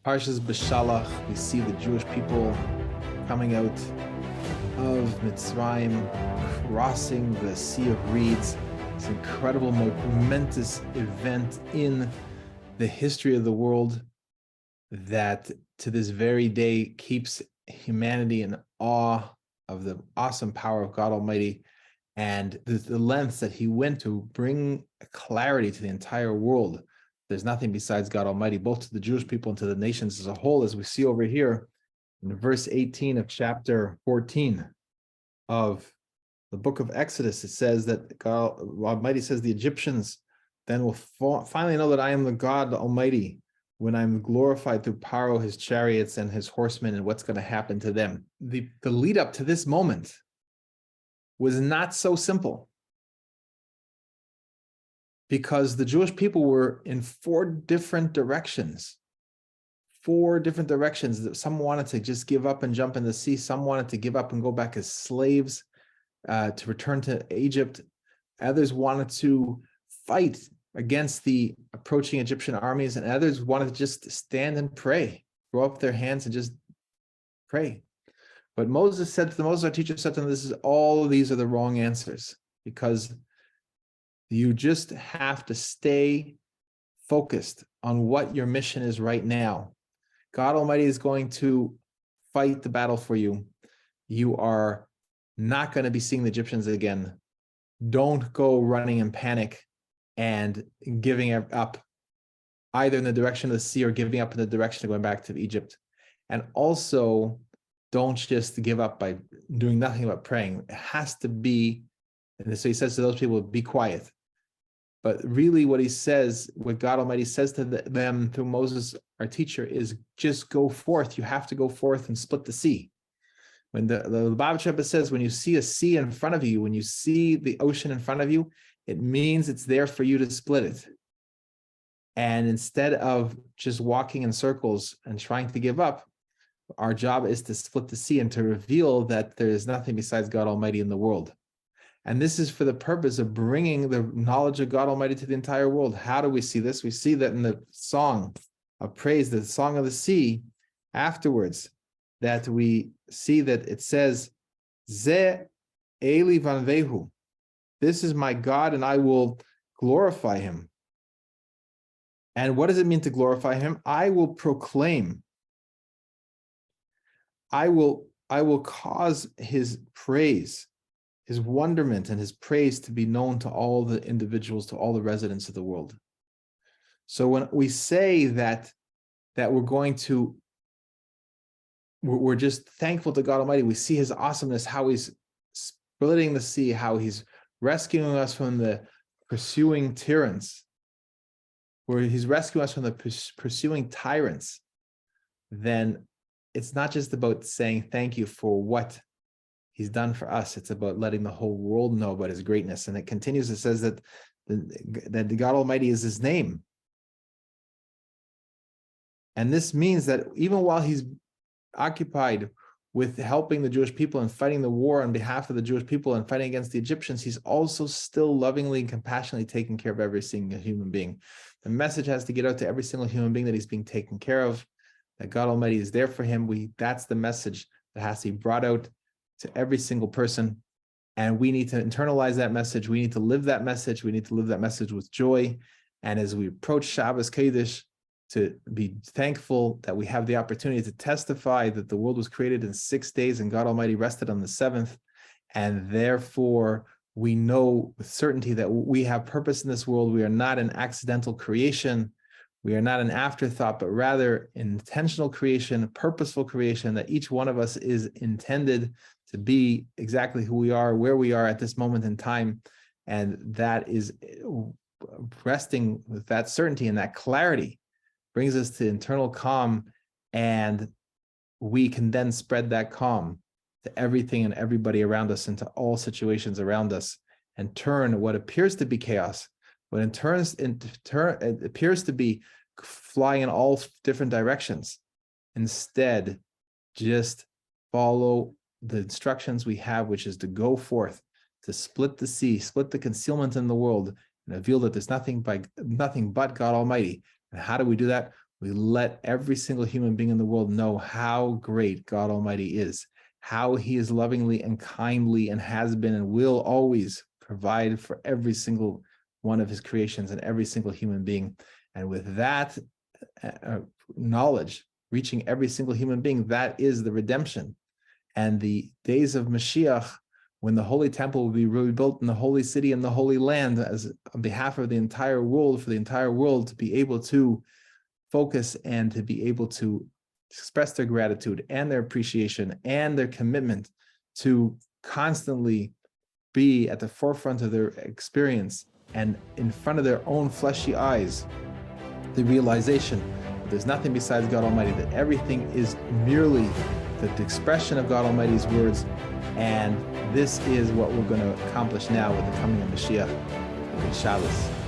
Parshas Beshalach, we see the Jewish people coming out of Mitzrayim, crossing the Sea of Reeds. It's an incredible, momentous event in the history of the world that to this very day keeps humanity in awe of the awesome power of God Almighty and the lengths that he went to bring clarity to the entire world. There's nothing besides God Almighty, both to the Jewish people and to the nations as a whole, as we see over here in verse 18 of chapter 14 of the book of Exodus. It says that God Almighty says the Egyptians then will finally know that I am the God Almighty when I'm glorified through Paro, his chariots, and his horsemen, and what's going to happen to them. The lead up to this moment was not so simple, because the Jewish people were in four different directions. Some wanted to just give up and jump in the sea. Some wanted to give up and go back as slaves to return to Egypt. Others wanted to fight against the approaching Egyptian armies, and others wanted to just stand and pray, throw up their hands and just pray. But Moses, our teacher, said to them, all of these are the wrong answers, because you just have to stay focused on what your mission is right now. God Almighty is going to fight the battle for you. You are not going to be seeing the Egyptians again. Don't go running in panic and giving up either in the direction of the sea or giving up in the direction of going back to Egypt. And also, don't just give up by doing nothing but praying. It has to be, and so he says to those people, be quiet. But really what God Almighty says to them through Moses, our teacher, is just go forth. You have to go forth and split the sea. When the Bible says, when you see a sea in front of you, when you see the ocean in front of you, it means it's there for you to split it. And instead of just walking in circles and trying to give up, our job is to split the sea and to reveal that there is nothing besides God Almighty in the world. And this is for the purpose of bringing the knowledge of God Almighty to the entire world. How do we see this? We see that in the song of praise, the song of the sea, afterwards, that we see that it says, Ze Eli Vanvehu. This is my God, and I will glorify him. And what does it mean to glorify him? I will proclaim. I will cause his praise, his wonderment and his praise to be known to all the individuals, to all the residents of the world. So when we say that we're just thankful to God Almighty, we see his awesomeness, how he's splitting the sea, how he's rescuing us from the pursuing tyrants, where he's rescuing us from the pursuing tyrants, then it's not just about saying thank you for what he's done for us. It's about letting the whole world know about his greatness. And it continues, it says that the God Almighty is his name. And this means that even while he's occupied with helping the Jewish people and fighting the war on behalf of the Jewish people and fighting against the Egyptians, he's also still lovingly and compassionately taking care of every single human being. The message has to get out to every single human being that he's being taken care of, that God Almighty is there for him. That's the message that has to be brought out to every single person. And we need to internalize that message. We need to live that message. We need to live that message with joy. And as we approach Shabbos Kodesh, to be thankful that we have the opportunity to testify that the world was created in 6 days and God Almighty rested on the seventh. And therefore, we know with certainty that we have purpose in this world. We are not an accidental creation. We are not an afterthought, but rather intentional creation, purposeful creation, that each one of us is intended to be exactly who we are, where we are at this moment in time. And that is resting with that certainty and that clarity brings us to internal calm, and we can then spread that calm to everything and everybody around us, into all situations around us, and turn what appears to be chaos, when it appears to be flying in all different directions, instead just follow the instructions we have, which is to go forth, to split the sea, split the concealment in the world, and reveal that there's nothing but God Almighty. And how do we do that? We let every single human being in the world know how great God Almighty is, how he is lovingly and kindly and has been and will always provide for every single one of his creations and every single human being. And with that knowledge reaching every single human being, that is the redemption. And the days of Mashiach, when the Holy Temple will be rebuilt in the Holy City and the Holy Land, as on behalf of the entire world, for the entire world to be able to focus and to be able to express their gratitude and their appreciation and their commitment to constantly be at the forefront of their experience and in front of their own fleshy eyes, the realization that there's nothing besides God Almighty, that everything is merely the expression of God Almighty's words, and this is what we're going to accomplish now with the coming of Mashiach. Shabbos.